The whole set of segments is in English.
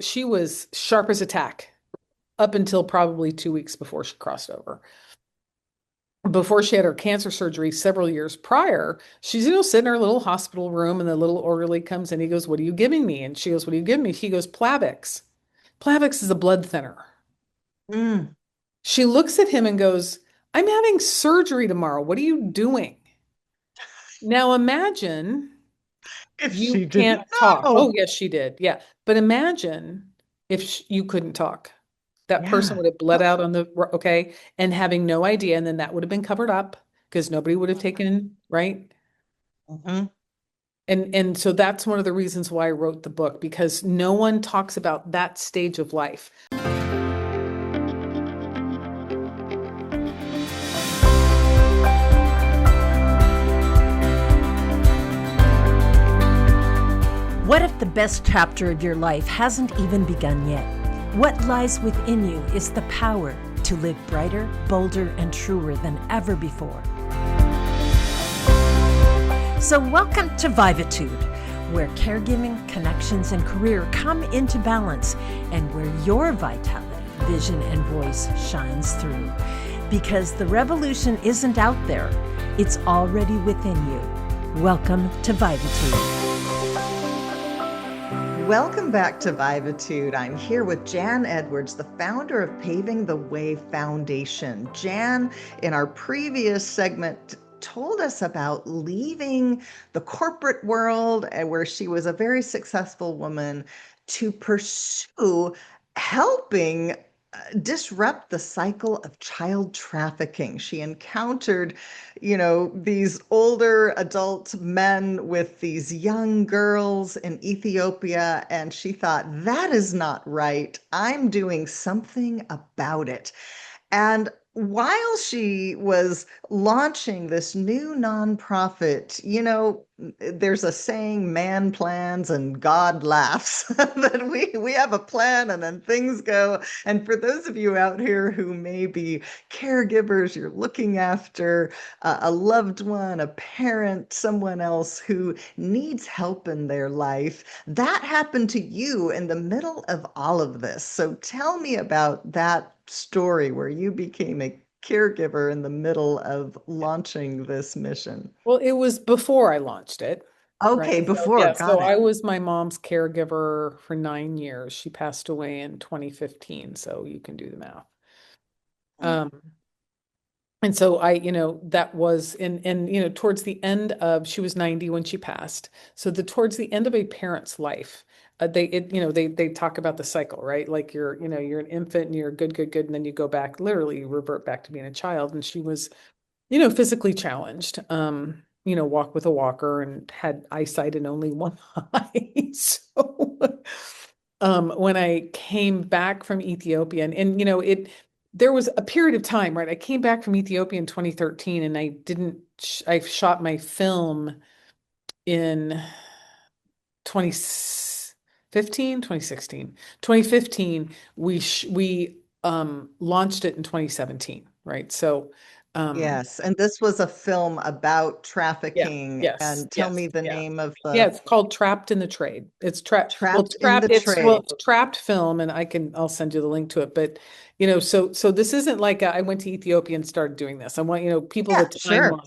she was sharp as a tack up until probably 2 weeks before she crossed over. Before she had her cancer surgery several years prior, she's, sitting in her little hospital room and the little orderly comes in. He goes, "What are you giving me?" And she goes, "What are you giving me?" He goes, "Plavix." Plavix is a blood thinner. Mm. She looks at him and goes, "I'm having surgery tomorrow. What are you doing?" Now imagine If you she didn't can't talk. know. Oh, yes, she did. Yeah. But imagine if you couldn't talk. That person Yeah. would have bled out on the, okay, and having no idea. And then that would have been covered up because nobody would have taken, right? Mhm. And so that's one of the reasons why I wrote the book, because no one talks about that stage of life. What if the best chapter of your life hasn't even begun yet? What lies within you is the power to live brighter, bolder, and truer than ever before. So welcome to Vivatude, where caregiving, connections, and career come into balance, and where your vitality, vision, and voice shines through. Because the revolution isn't out there, it's already within you. Welcome to Vivatude. Welcome back to Vivatude. I'm here with Jan Edwards, the founder of Paving the Way Foundation. Jan, in our previous segment, told us about leaving the corporate world where she was a very successful woman to pursue helping disrupt the cycle of child trafficking. She encountered, these older adult men with these young girls in Ethiopia, and she thought, that is not right. I'm doing something about it. And while she was launching this new nonprofit, there's a saying, man plans and God laughs, that we have a plan and then things go. And for those of you out here who may be caregivers, you're looking after a loved one, a parent, someone else who needs help in their life, that happened to you in the middle of all of this. So tell me about that story where you became a caregiver in the middle of launching this mission. Well, it was before I launched it, right? Okay, So, before, yeah, got so it. I was my mom's caregiver for 9 years. She passed away in 2015, so you can do the math. Um, and so that was towards the end of, she was 90 when she passed. So towards the end of a parent's life, they talk about the cycle, right? Like you're an infant and you're good, good, good, and then you go back, literally you revert back to being a child. And she was, physically challenged, walk with a walker and had eyesight in only one eye. So when I came back from Ethiopia, and there was a period of time, right? I came back from Ethiopia in 2013 and I didn't, I shot my film in 2015, 2016, 2015. We launched it in 2017, right? So, um, Yes, and this was a film about yeah, trafficking. yes, And tell yes, me the yeah. name of Yeah, the it's called Trapped in the Trade. It's trapped. Well, Trapped in the Trade. it's trapped film, and I'll send you the link to it. But so this isn't like I went to Ethiopia and started doing this. I want people Yeah, the sure. timeline.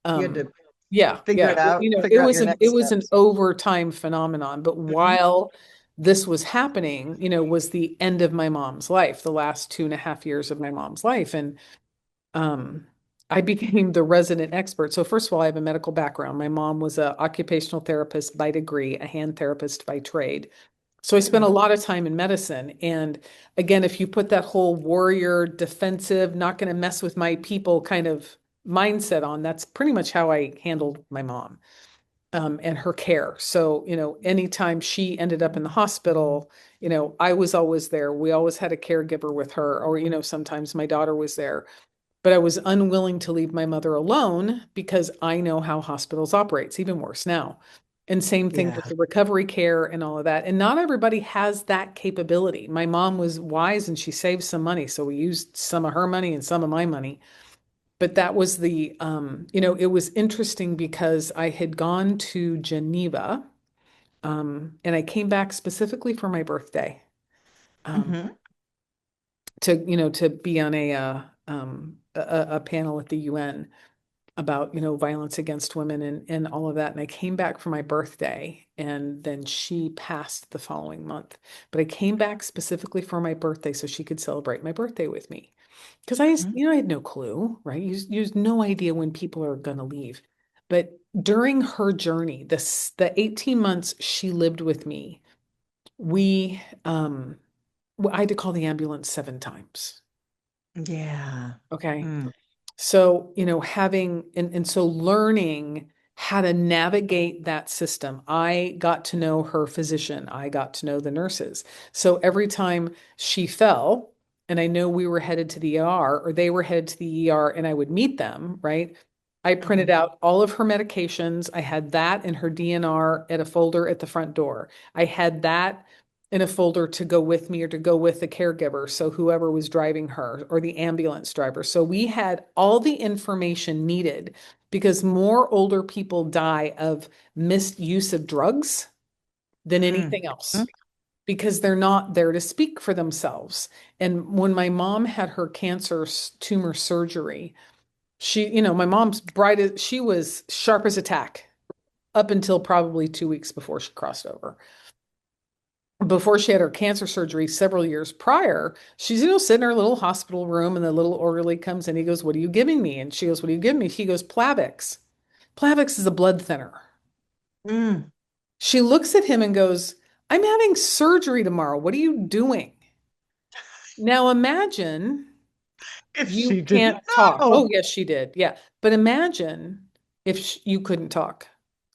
You had Um, to yeah, figure yeah. it out, It figure out was your it next was an steps. overtime phenomenon. But Mhm. while this was happening, was the end of my mom's life, the last 2.5 years of my mom's life, and um, I became the resident expert. So first of all, I have a medical background. My mom was an occupational therapist by degree, a hand therapist by trade. So I spent a Mhm. lot of time in medicine. And again, if you put that whole warrior, defensive, not going to mess with my people kind of mindset on, that's pretty much how I handled my mom, and her care. So, anytime she ended up in the hospital, I was always there. We always had a caregiver with her, or, sometimes my daughter was there. But I was unwilling to leave my mother alone because I know how hospitals operate. It's even worse now. And same thing with Yeah. the recovery care and all of that. And not everybody has that capability. My mom was wise and she saved some money. So we used some of her money and some of my money. But that was it was interesting because I had gone to Geneva And I came back specifically for my birthday, um, Hmm. to be on a panel at the UN about, violence against women and all of that. And I came back for my birthday, and then she passed the following month. But I came back specifically for my birthday so she could celebrate my birthday with me. Because I had no clue, right? You have no idea when people are going to leave. But during her journey, the 18 months she lived with me, we I had to call the ambulance 7 times. Yeah. Okay. Mm. So, having and so learning how to navigate that system. I got to know her physician. I got to know the nurses. So every time she fell, and I know we were headed to the ER or they were headed to the ER and I would meet them, right? I printed Mhm. out all of her medications. I had that in her DNR at a folder at the front door. I had that in a folder to go with me or to go with the caregiver. So whoever was driving her or the ambulance driver. So we had all the information needed because more older people die of misuse of drugs than Mm. anything else because they're not there to speak for themselves. And when my mom had her cancer tumor surgery, my mom's bright as she was sharp as a tack up until probably 2 weeks before she crossed over. Before she had her cancer surgery several years prior, she's, sitting in her little hospital room and the little orderly comes in. He goes, "What are you giving me?" And she goes, "What are you giving me?" He goes, "Plavix." Plavix is a blood thinner. Mm. She looks at him and goes, "I'm having surgery tomorrow. What are you doing?" Now imagine If you she didn't can't talk. know. Oh, yes, she did. Yeah. But imagine if you couldn't talk.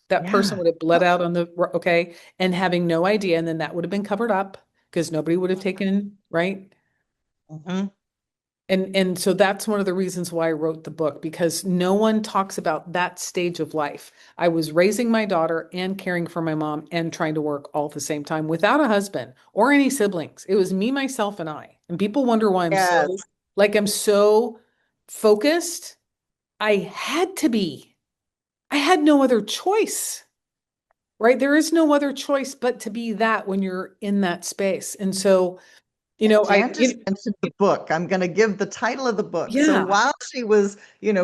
That person Yeah. would have bled out on okay, and having no idea. And then that would have been covered up because nobody would have taken, right? Hmm. And so that's one of the reasons why I wrote the book, because no one talks about that stage of life. I was raising my daughter and caring for my mom and trying to work all at the same time without a husband or any siblings. It was me, myself, and I. And people wonder why Yes. I'm so focused. I had to be. I had no other choice, right? There is no other choice but to be that when you're in that space. And so, Jan just mentioned the book. I'm going to give the title of the book. So yeah. while she was,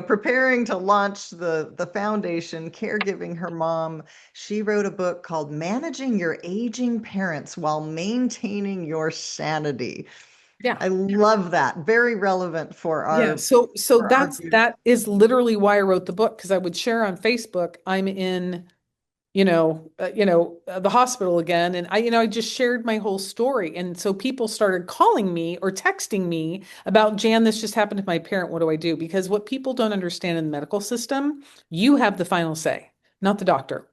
preparing to launch the foundation, caregiving her mom, she wrote a book called Managing Your Aging Parents While Maintaining Your Sanity. Yeah. I love that. Very relevant for Yeah, our so for our youth. that is literally why I wrote the book, because I would share on Facebook, I'm in, the hospital again, and I just shared my whole story, and so people started calling me or texting me about, "Jan, this just happened to my parent. What do I do?" Because what people don't understand in the medical system, you have the final say, not the doctor.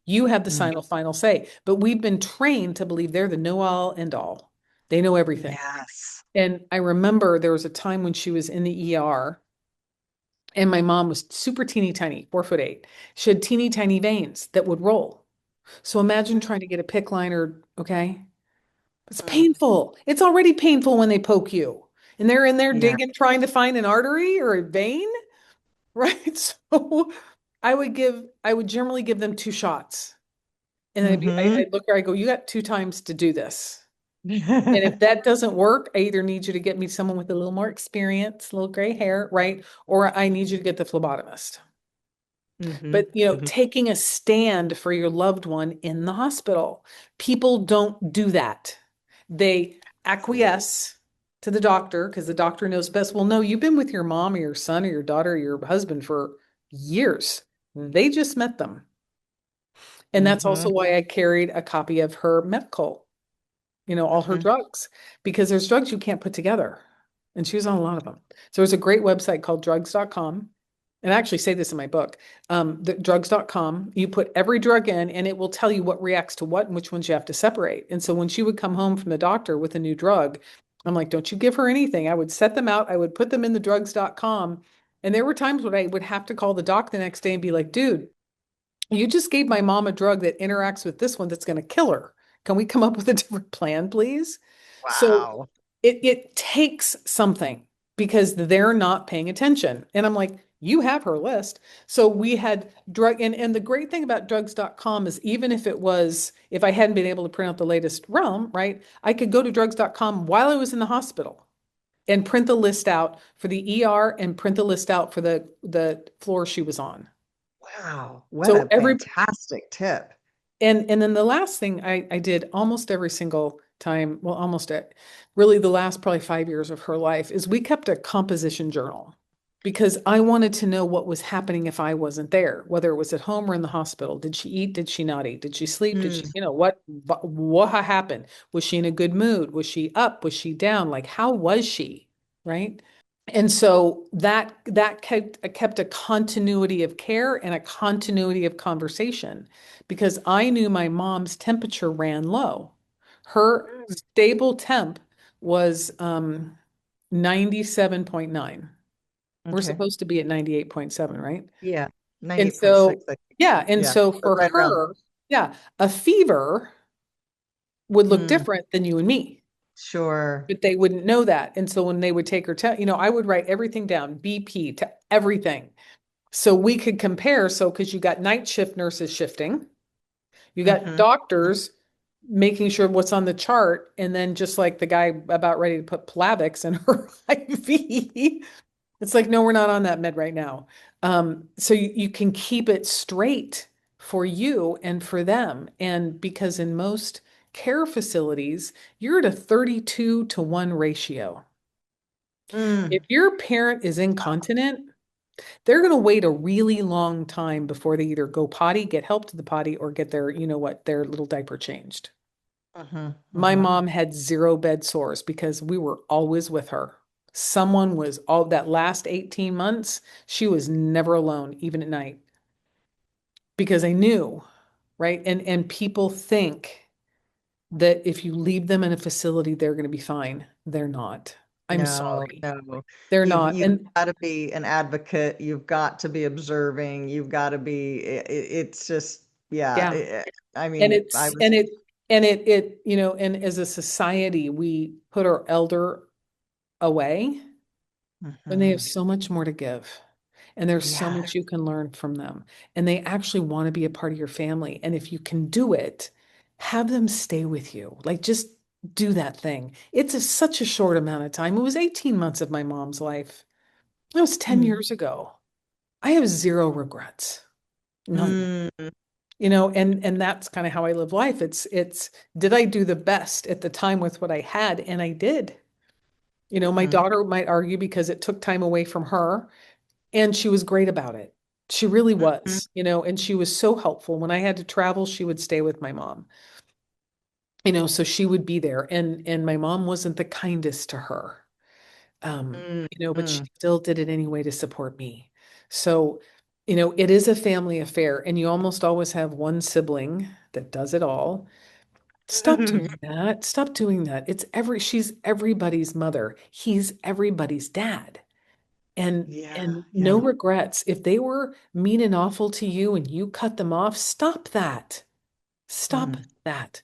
You have the Mm. final say, but we've been trained to believe they're the know all end all. They know everything. Yes. And I remember there was a time when she was in the ER and my mom was super teeny tiny, 4'8". She had teeny tiny veins that would roll. So imagine trying to get a PICC liner, okay? It's Mhm. painful. It's already painful when they poke you. And they're in there Yeah. digging, trying to find an artery or a vein, right? So I would generally give them 2 shots. And Hmm. I'd look at her, I go, "You got 2 times to do this. And if that doesn't work, I either need you to get me someone with a little more experience, a little gray hair, right? Or I need you to get the phlebotomist." Hmm. But, taking a stand for your loved one in the hospital, people don't do that. They acquiesce to the doctor because the doctor knows best. Well, no, you've been with your mom or your son or your daughter or your husband for years. They just met them. And that's also Hmm. why I carried a copy of her medical, all her Hmm. drugs, because there's drugs you can't put together. And she was on a lot of them. So there's a great website called drugs.com. And I actually say this in my book, drugs.com. You put every drug in and it will tell you what reacts to what and which ones you have to separate. And so when she would come home from the doctor with a new drug, I'm like, "Don't you give her anything." I would set them out. I would put them in the drugs.com. And there were times when I would have to call the doc the next day and be like, "Dude, you just gave my mom a drug that interacts with this one that's going to kill her. Can we come up with a different plan, please?" So Wow. it takes something because they're not paying attention. And I'm like, You have her list. So we had drug, and the great thing about drugs.com is even if it was, if I hadn't been able to print out the latest realm, right, I could go to drugs.com while I was in the hospital and print the list out for the ER and print the list out for the floor she was on. Wow, what So a every fantastic tip. and then the last thing I did almost every single time, well, really the last probably 5 years of her life is we kept a composition journal because I wanted to know what was happening if I wasn't there, whether it was at home or in the hospital. Did she eat? Did she not eat? Did she sleep? Did she, Mm, what happened? Was she in a good mood? Was she up? Was she down? Like, how was she? Right? And so that kept a continuity of care and a continuity of conversation because I knew my mom's temperature ran low. Her mm, stable temp was 97.9. We're okay. supposed to be at 98.7, right? Yeah, And 98.6, so, I think. yeah, and Yeah, so but for right around her, yeah, a fever would look there. Mm, different than you and me. sure. But they wouldn't know that. And so when they would take her test, I would write everything down, BP to everything. So we could compare. So, because you got night shift nurses shifting, you got Hmm. doctors making sure what's on the chart, and then just like the guy about ready to put Plavix in her IV, it's like, no, we're not on that med right now. So you can keep it straight for you and for them. And because in most care facilities, you're at a 32-to-1 ratio. If Mm, your parent is incontinent, they're going to wait a really long time before they either go potty, get help to the potty, or get their, their little diaper changed. hmm, My hmm. mom had zero bed sores because we were always with her. Someone was all that last 18 months, she was never alone, even at night, because I knew, right? And people think that if you leave them in a facility, they're going to be fine. They're not. I'm No, sorry. no. They're You've not. you've And got to be an advocate. You've got to be observing. You've got to be. It's just, yeah. yeah, I and mean, I it's was. and it, and as a society, we put our elder away when they have Mhm. so much more to give. And there's so Yeah. much you can learn from them. And they actually want to be a part of your family. And if you can do it, have them stay with you. Like just do that thing. It's such a short amount of time. It was 18 months of my mom's life. That was 10 Mm, years ago. I have zero regrets. None. mm, And that's kind of how I live life. It's did I do the best at the time with what I had? And I did. My mhm, daughter might argue because it took time away from her. And she was great about it. She really mhm. was, and she was so helpful. When I had to travel, she would stay with my mom, so she would be there. And my mom wasn't the kindest to her. Mm, But she mm. still did it anyway to support me. So, it is a family affair, and you almost always have one sibling that does it all. Stop doing that. Stop doing that. She's everybody's mother. He's everybody's dad. Yeah, And no yeah. regrets. If they were mean and awful to you and you cut them off, stop that. Stop Mm. that.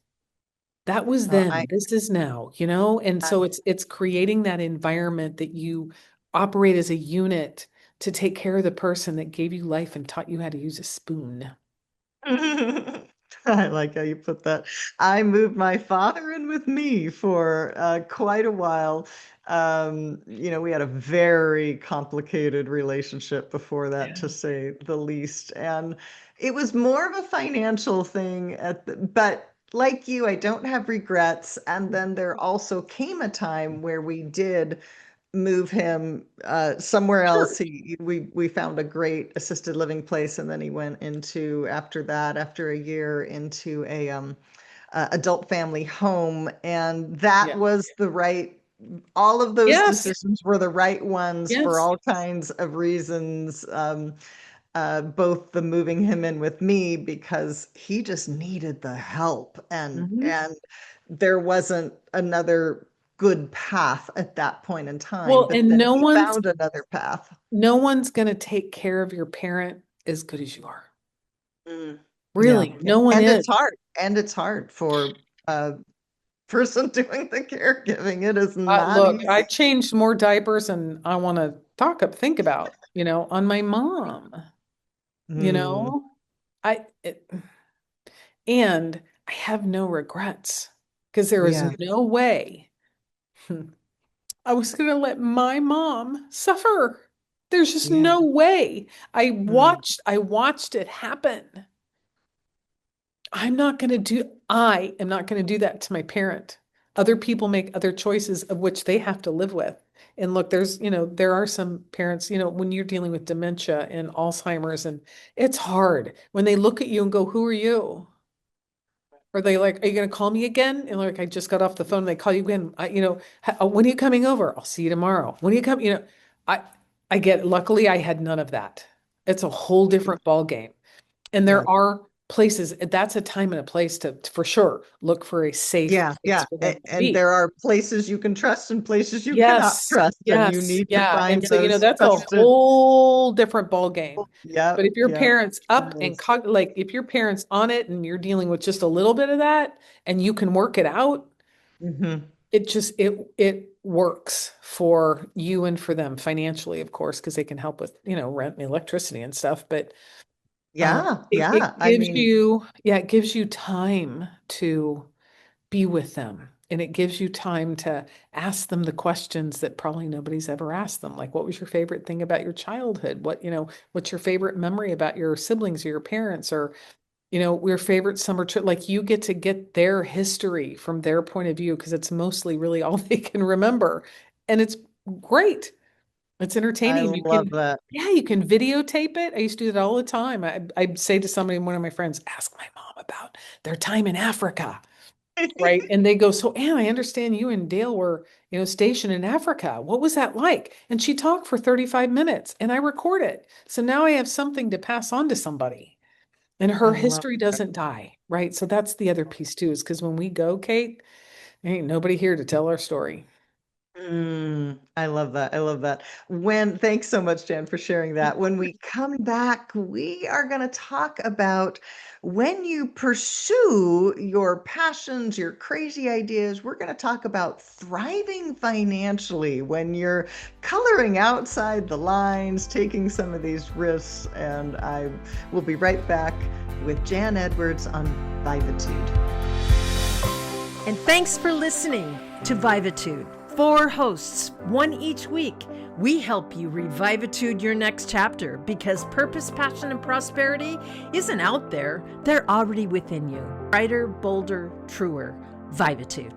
That was Well, I, then. This is now, And I so it's creating that environment that you operate as a unit to take care of the person that gave you life and taught you how to use a spoon. I like how you put that. I moved my father in with me for quite a while. We had a very complicated relationship before that, to Yeah. say the least. And it was more of a financial thing but like you, I don't have regrets. And then there also came a time where we did move him somewhere Sure. else. We found a great assisted living place, and then he went into, after that, after a year, into a adult family home, and that Yeah. was the right. All of those Yes. decisions were the right ones for Yes. all kinds of reasons. Both the moving him in with me because he just needed the help, Mhm. and there wasn't another good path at that point in time, Well, but and then no he one's found another path. no one's going to take care of your parent as good as you are. Mm. Yeah, Really, yeah. no one And is. it's hard for a person doing the caregiving. It is not Look, I easy. changed more diapers than I want to think about. on my mom, you Mm, know, I, it, and I have no regrets because there is yeah, no way I was going to let my mom suffer. There's just yeah. no way. Mm, I watched it happen. I am not going to do that to my parent. Other people make other choices of which they have to live with. And look, there are some parents, when you're dealing with dementia and Alzheimer's, and it's hard when they look at you and go, "Who are you?" Or they like, "Are you going to call me again?" And like, I just got off the phone. They call you again. When are you coming over? I'll see you tomorrow. When are you coming? I, luckily I had none of that. It's a whole different ball game. And yeah. there are places, that's a time and a place to for sure look for a safe Yeah, place yeah. for them to And be. there are places you can trust and places you cannot Yes, trust, and you yes, need to yeah. And find so, those that's a trusted. whole different ball game. But Yep, if your yep. parents up and Yes. like if your parents on it and you're dealing with just a little bit of that and you can work it out, Hmm. it works for you and for them financially, of course, because they can help with, rent and electricity and stuff. But Yeah, it yeah. I gives mean, you, yeah, it gives you time to be with them. And it gives you time to ask them the questions that probably nobody's ever asked them. Like, what was your favorite thing about your childhood? What's your favorite memory about your siblings or your parents or, your favorite summer trip? Like you get to get their history from their point of view because it's mostly really all they can remember. And it's great. It's I entertaining. love that. Yeah, you can videotape it. I used to do that all the time. I'd say to somebody, one of my friends, ask my mom about their time in Africa. Right. And they go, "So Anne, I understand you and Dale were, stationed in Africa. What was that like?" And she talked for 35 minutes and I record it. So now I have something to pass on to somebody. And I her love history that. doesn't die. Right. So that's the other piece too, is because when we go, Kate, there ain't nobody here to tell our story. I love that. I love that. Thanks so much, Jan, for sharing that. When we come back, we are going to talk about when you pursue your passions, your crazy ideas. We're going to talk about thriving financially when you're coloring outside the lines, taking some of these risks. And I will be right back with Jan Edwards on Vivatude. And thanks for listening to Vivatude. 4 hosts, one each week. We help you revivitude your next chapter because purpose, passion, and prosperity isn't out there. They're already within you. Brighter, bolder, truer. Vivatude.